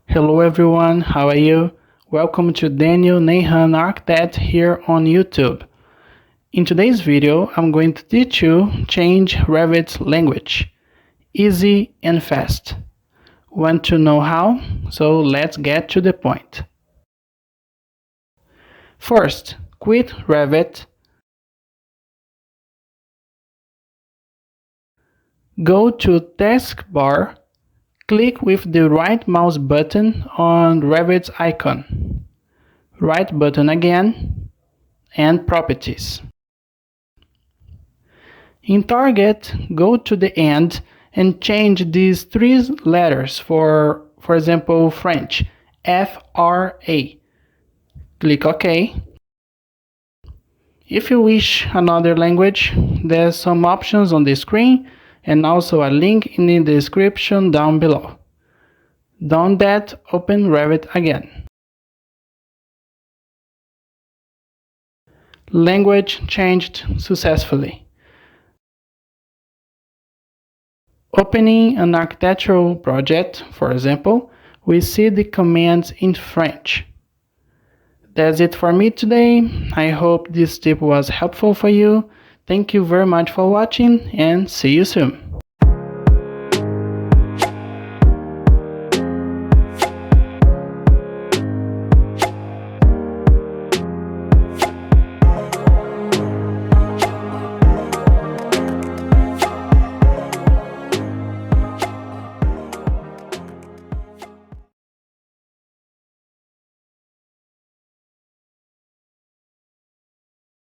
Hello everyone, how are you? Welcome to Nahum Architect here on YouTube. In today's video, I'm going to teach you change Revit language. Easy and fast. Want to know how? So let's get to the point. First, quit Revit. Go to Taskbar. Click with the right mouse button on Revit icon. Right button again, and Properties. In Target, go to the end and change these three letters for example, French, F-R-A. Click OK. If you wish another language, there's some options on the screen and also a link in the description down below. Done that, open Revit again. Language changed successfully. Opening an architectural project, for example, we see the commands in French. That's it for me today. I hope this tip was helpful for you. Thank you very much for watching and see you soon.